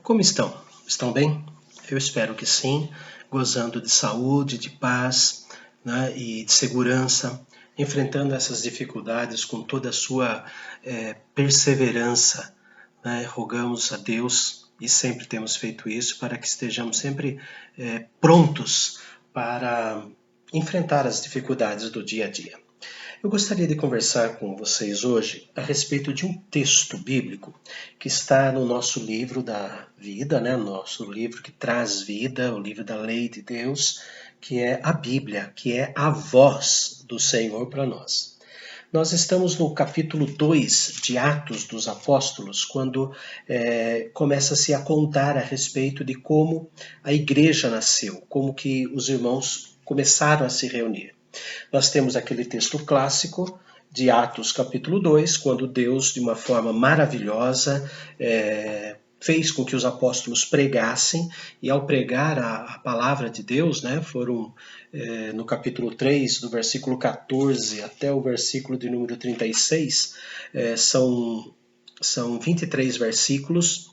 Como estão? Estão bem? Eu espero que sim, gozando de saúde, de paz, né, e de segurança, enfrentando essas dificuldades com toda a sua perseverança, né? Rogamos a Deus, e sempre temos feito isso, para que estejamos sempre prontos para enfrentar as dificuldades do dia a dia. Eu gostaria de conversar com vocês hoje a respeito de um texto bíblico que está no nosso livro da vida, né? Nosso livro que traz vida, o livro da lei de Deus, que é a Bíblia, que é a voz do Senhor para nós. Nós estamos no capítulo 2 de Atos dos Apóstolos, quando começa-se a contar a respeito de como a igreja nasceu, como que os irmãos começaram a se reunir. Nós temos aquele texto clássico de Atos capítulo 2, quando Deus, de uma forma maravilhosa, fez com que os apóstolos pregassem, e ao pregar a palavra de Deus, né, foram no capítulo 3, do versículo 14 até o versículo de número 36, são 23 versículos,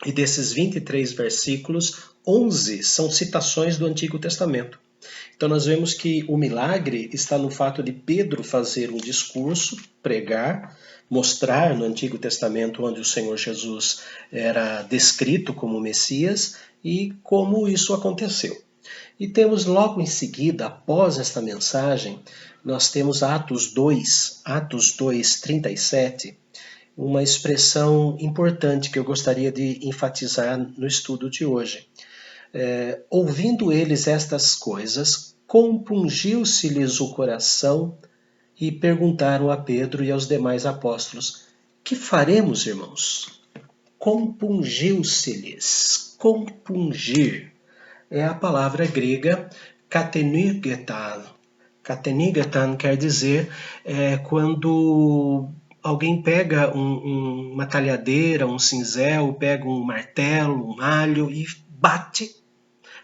e desses 23 versículos, 11 são citações do Antigo Testamento. Então nós vemos que o milagre está no fato de Pedro fazer um discurso, pregar, mostrar no Antigo Testamento onde o Senhor Jesus era descrito como Messias e como isso aconteceu. E temos logo em seguida, após esta mensagem, nós temos Atos 2, 37, uma expressão importante que eu gostaria de enfatizar no estudo de hoje. Ouvindo eles estas coisas, compungiu-se-lhes o coração e perguntaram a Pedro e aos demais apóstolos: que faremos, irmãos? Compungiu-se-lhes. Compungir é a palavra grega katenegetan. Katenegetan quer dizer quando alguém pega uma talhadeira, um cinzel, pega um martelo, um alho e bate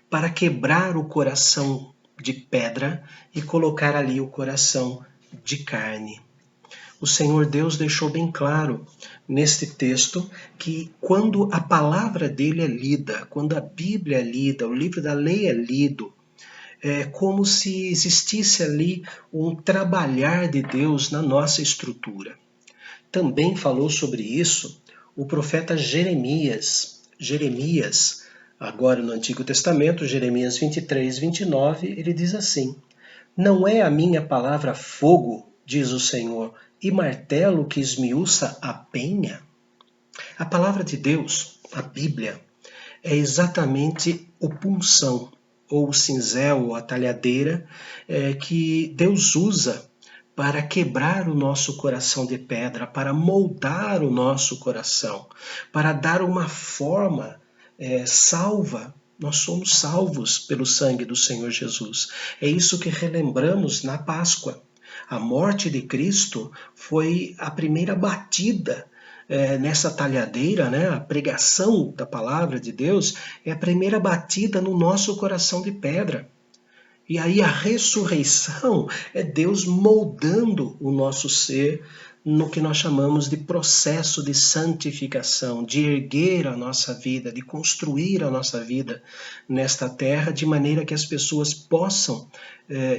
para quebrar o coração de pedra e colocar ali o coração de carne. O Senhor Deus deixou bem claro neste texto que quando a palavra dele é lida, quando a Bíblia é lida, o livro da lei é lido, é como se existisse ali um trabalhar de Deus na nossa estrutura. Também falou sobre isso o profeta Jeremias. Agora no Antigo Testamento, Jeremias 23, 29, ele diz assim: não é a minha palavra fogo, diz o Senhor, e martelo que esmiuça a penha? A palavra de Deus, a Bíblia, é exatamente o punção, ou o cinzel, ou a talhadeira, que Deus usa para quebrar o nosso coração de pedra, para moldar o nosso coração, para dar uma forma salva. Nós somos salvos pelo sangue do Senhor Jesus. É isso que relembramos na Páscoa. A morte de Cristo foi a primeira batida nessa talhadeira, né? A pregação da palavra de Deus é a primeira batida no nosso coração de pedra. E aí a ressurreição é Deus moldando o nosso ser no que nós chamamos de processo de santificação, de erguer a nossa vida, de construir a nossa vida nesta terra, de maneira que as pessoas possam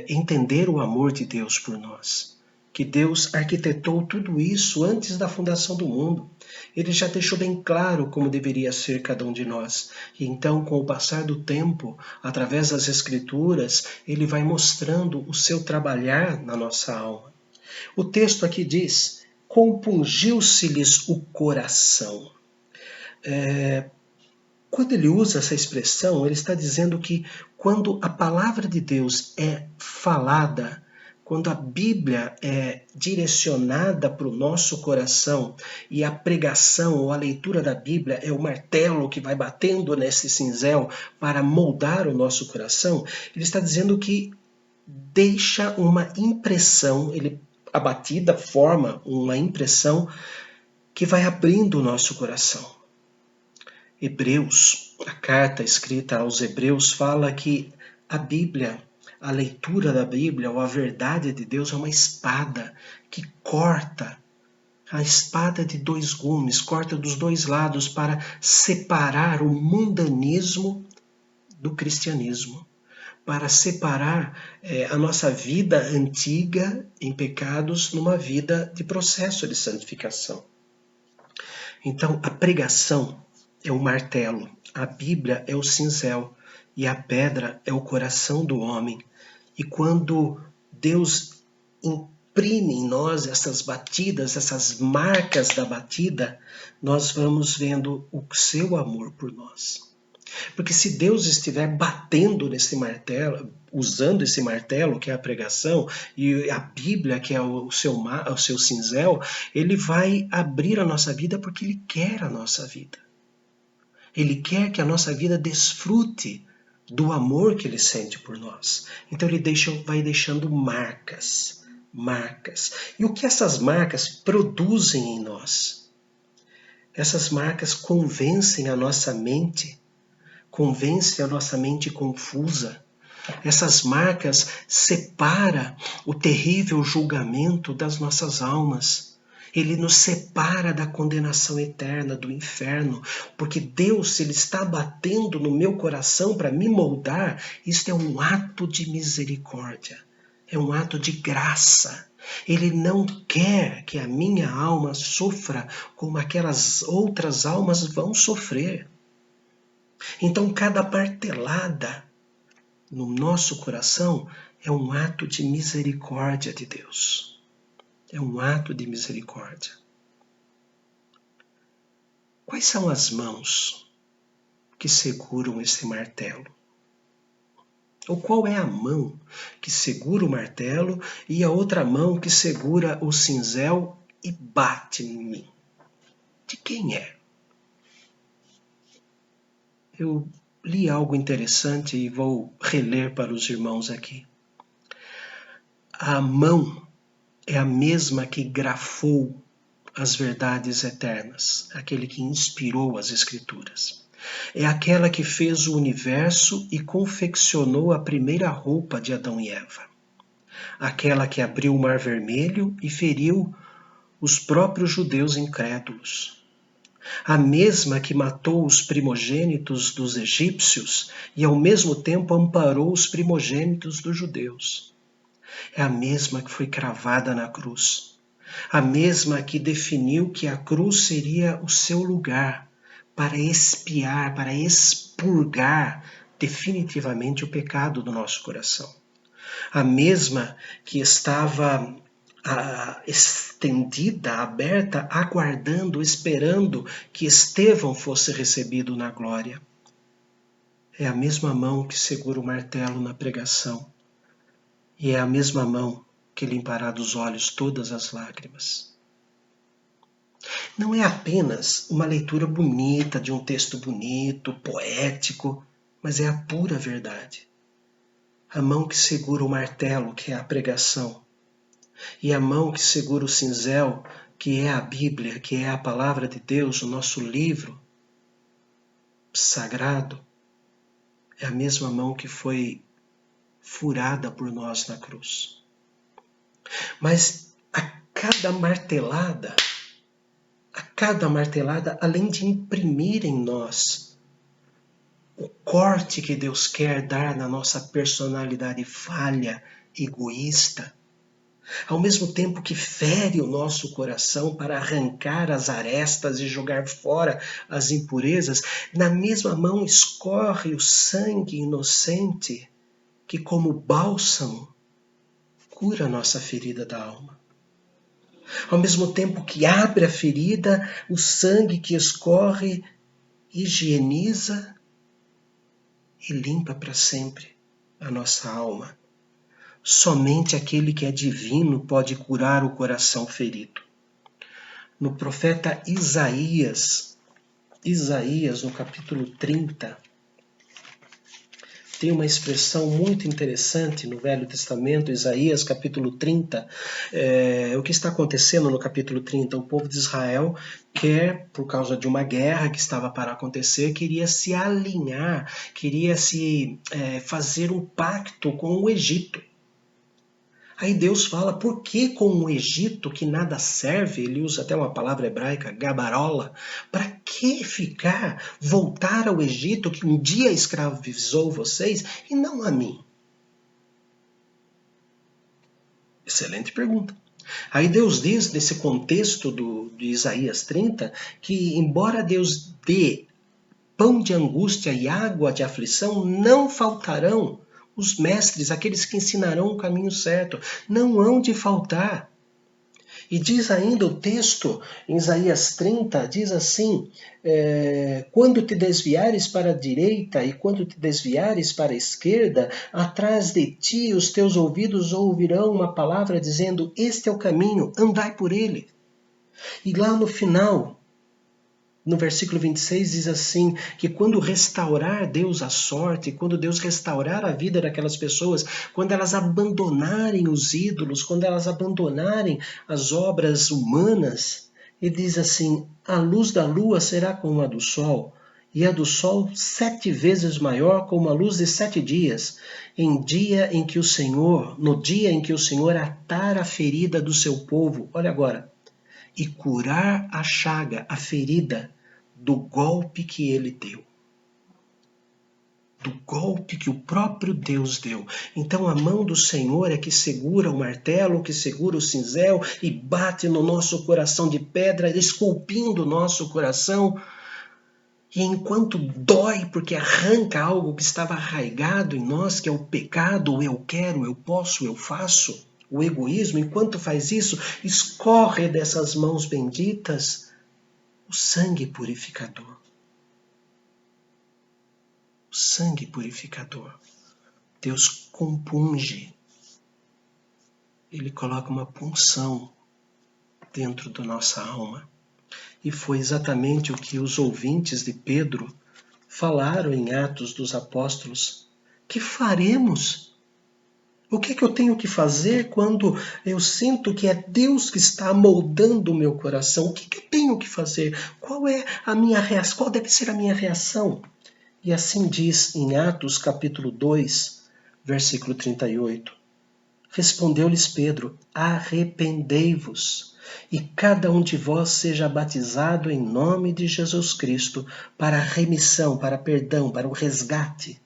entender o amor de Deus por nós. Que Deus arquitetou tudo isso antes da fundação do mundo. Ele já deixou bem claro como deveria ser cada um de nós. E então, com o passar do tempo, através das Escrituras, ele vai mostrando o seu trabalhar na nossa alma. O texto aqui diz: compungiu-se-lhes o coração. Quando ele usa essa expressão, ele está dizendo que quando a palavra de Deus é falada, quando a Bíblia é direcionada para o nosso coração e a pregação ou a leitura da Bíblia é o martelo que vai batendo nesse cinzel para moldar o nosso coração, ele está dizendo que deixa uma impressão, a batida forma uma impressão que vai abrindo o nosso coração. Hebreus, a carta escrita aos Hebreus fala que a Bíblia, a leitura da Bíblia ou a verdade de Deus é uma espada que corta A espada de dois gumes corta dos dois lados para separar o mundanismo do cristianismo, para separar a nossa vida antiga em pecados numa vida de processo de santificação. Então, a pregação é o martelo, a Bíblia é o cinzel e a pedra é o coração do homem. E quando Deus imprime em nós essas batidas, essas marcas da batida, nós vamos vendo o seu amor por nós. Porque se Deus estiver batendo nesse martelo, usando esse martelo, que é a pregação, e a Bíblia, que é o seu cinzel, ele vai abrir a nossa vida porque ele quer a nossa vida. Ele quer que a nossa vida desfrute do amor que ele sente por nós. Então ele vai deixando marcas. E o que essas marcas produzem em nós? Essas marcas convencem a nossa mente confusa. Essas marcas separam o terrível julgamento das nossas almas. Ele nos separa da condenação eterna, do inferno, porque Deus, Ele está batendo no meu coração para me moldar. Isto é um ato de misericórdia, é um ato de graça. Ele não quer que a minha alma sofra como aquelas outras almas vão sofrer. Então, cada martelada no nosso coração é um ato de misericórdia de Deus. É um ato de misericórdia. Quais são as mãos que seguram esse martelo? Ou qual é a mão que segura o martelo e a outra mão que segura o cinzel e bate em mim? De quem é? Eu li algo interessante e vou reler para os irmãos aqui. A mão é a mesma que grafou as verdades eternas, aquele que inspirou as Escrituras. É aquela que fez o universo e confeccionou a primeira roupa de Adão e Eva. Aquela que abriu o Mar Vermelho e feriu os próprios judeus incrédulos. A mesma que matou os primogênitos dos egípcios e ao mesmo tempo amparou os primogênitos dos judeus. É a mesma que foi cravada na cruz. A mesma que definiu que a cruz seria o seu lugar para expiar, para expurgar definitivamente o pecado do nosso coração. A mesma que estava estendida, aberta, aguardando, esperando que Estevão fosse recebido na glória. É a mesma mão que segura o martelo na pregação. E é a mesma mão que limpará dos olhos todas as lágrimas. Não é apenas uma leitura bonita de um texto bonito, poético, mas é a pura verdade. A mão que segura o martelo, que é a pregação, e a mão que segura o cinzel, que é a Bíblia, que é a palavra de Deus, o nosso livro sagrado, é a mesma mão que foi furada por nós na cruz. Mas a cada martelada, além de imprimir em nós o corte que Deus quer dar na nossa personalidade falha, egoísta, ao mesmo tempo que fere o nosso coração para arrancar as arestas e jogar fora as impurezas, na mesma mão escorre o sangue inocente que, como bálsamo, cura a nossa ferida da alma. Ao mesmo tempo que abre a ferida, o sangue que escorre higieniza e limpa para sempre a nossa alma. Somente aquele que é divino pode curar o coração ferido. No profeta Isaías, no capítulo 30, tem uma expressão muito interessante no Velho Testamento, Isaías capítulo 30. O que está acontecendo no capítulo 30? O povo de Israel quer, por causa de uma guerra que estava para acontecer, queria se alinhar, queria se fazer um pacto com o Egito. Aí Deus fala, por que com o Egito que nada serve? Ele usa até uma palavra hebraica, gabarola. Para que voltar ao Egito que um dia escravizou vocês e não a mim? Excelente pergunta. Aí Deus diz, nesse contexto de Isaías 30, que embora Deus dê pão de angústia e água de aflição, não faltarão os mestres, aqueles que ensinarão o caminho certo. Não hão de faltar. E diz ainda o texto, em Isaías 30, diz assim, quando te desviares para a direita e quando te desviares para a esquerda, atrás de ti os teus ouvidos ouvirão uma palavra dizendo, este é o caminho, andai por ele. E lá no final, no versículo 26 diz assim, que quando restaurar Deus a sorte, quando Deus restaurar a vida daquelas pessoas, quando elas abandonarem os ídolos, quando elas abandonarem as obras humanas, ele diz assim, a luz da lua será como a do sol, e a do sol 7 vezes maior como a luz de 7 dias, no dia em que o Senhor atar a ferida do seu povo, olha agora, e curar a chaga, a ferida, do golpe que ele deu. Do golpe que o próprio Deus deu. Então a mão do Senhor é que segura o martelo, que segura o cinzel e bate no nosso coração de pedra, esculpindo o nosso coração. E enquanto dói, porque arranca algo que estava arraigado em nós, que é o pecado, o eu quero, eu posso, eu faço, o egoísmo, enquanto faz isso, escorre dessas mãos benditas o sangue purificador. O sangue purificador. Deus compunge. Ele coloca uma punção dentro da nossa alma. E foi exatamente o que os ouvintes de Pedro falaram em Atos dos Apóstolos. Que faremos? O que é que eu tenho que fazer quando eu sinto que é Deus que está moldando o meu coração? O que é que eu tenho que fazer? Qual é a minha reação? Qual deve ser a minha reação? E assim diz em Atos capítulo 2, versículo 38. Respondeu-lhes Pedro, arrependei-vos, e cada um de vós seja batizado em nome de Jesus Cristo para a remissão, para perdão, para o resgate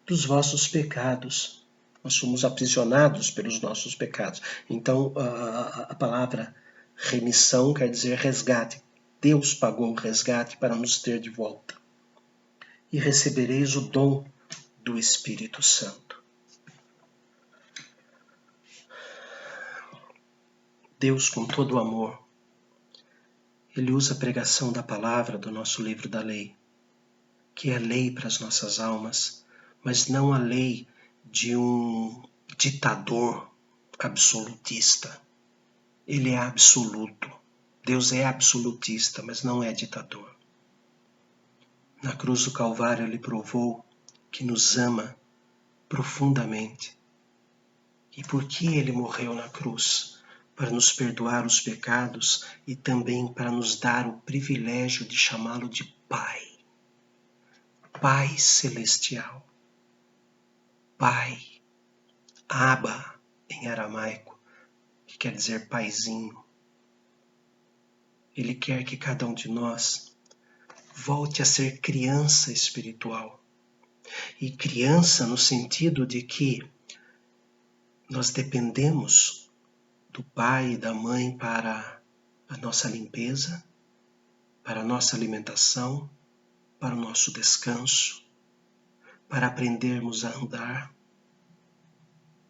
dos vossos pecados. Nós somos aprisionados pelos nossos pecados. Então, a palavra remissão quer dizer resgate. Deus pagou o resgate para nos ter de volta. E recebereis o dom do Espírito Santo. Deus, com todo o amor, Ele usa a pregação da palavra do nosso livro da lei, que é lei para as nossas almas, mas não a lei de um ditador absolutista. Ele é absoluto. Deus é absolutista, mas não é ditador. Na cruz do Calvário Ele provou que nos ama profundamente. E por que Ele morreu na cruz? Para nos perdoar os pecados e também para nos dar o privilégio de chamá-lo de Pai. Pai Celestial. Pai. Abba, em aramaico, que quer dizer paizinho. Ele quer que cada um de nós volte a ser criança espiritual. E criança no sentido de que nós dependemos do pai e da mãe para a nossa limpeza, para a nossa alimentação, para o nosso descanso, para aprendermos a andar,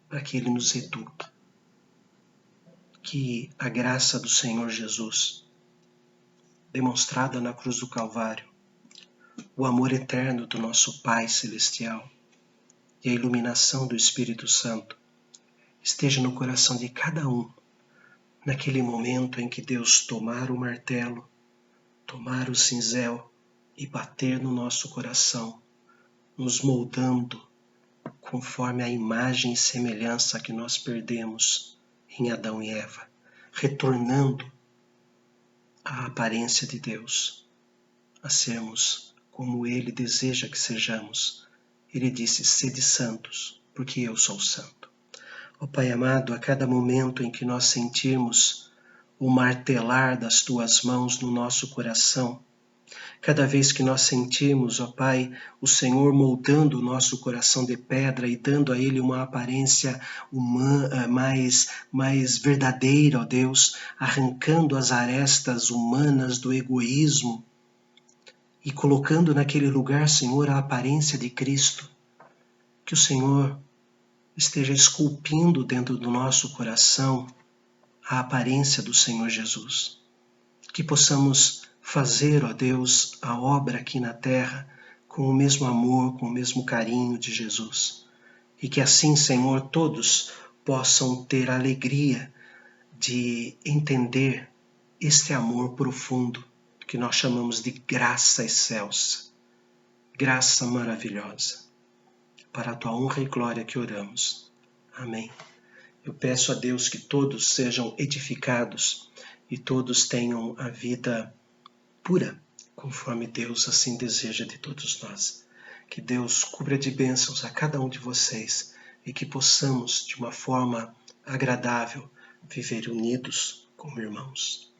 para que Ele nos eduque. Que a graça do Senhor Jesus, demonstrada na cruz do Calvário, o amor eterno do nosso Pai Celestial e a iluminação do Espírito Santo esteja no coração de cada um, naquele momento em que Deus tomar o martelo, tomar o cinzel e bater no nosso coração, nos moldando conforme a imagem e semelhança que nós perdemos em Adão e Eva, retornando à aparência de Deus, a sermos como Ele deseja que sejamos. Ele disse, sede santos, porque eu sou santo. Ó Pai amado, a cada momento em que nós sentirmos o martelar das Tuas mãos no nosso coração, cada vez que nós sentirmos, ó Pai, o Senhor moldando o nosso coração de pedra e dando a ele uma aparência humana, mais verdadeira, ó Deus, arrancando as arestas humanas do egoísmo e colocando naquele lugar, Senhor, a aparência de Cristo, que o Senhor esteja esculpindo dentro do nosso coração a aparência do Senhor Jesus. Que possamos fazer, ó Deus, a obra aqui na terra com o mesmo amor, com o mesmo carinho de Jesus. E que assim, Senhor, todos possam ter a alegria de entender este amor profundo que nós chamamos de graça excelsa, graça maravilhosa. Para a Tua honra e glória que oramos. Amém. Eu peço a Deus que todos sejam edificados e todos tenham a vida pura, conforme Deus assim deseja de todos nós. Que Deus cubra de bênçãos a cada um de vocês e que possamos, de uma forma agradável, viver unidos como irmãos.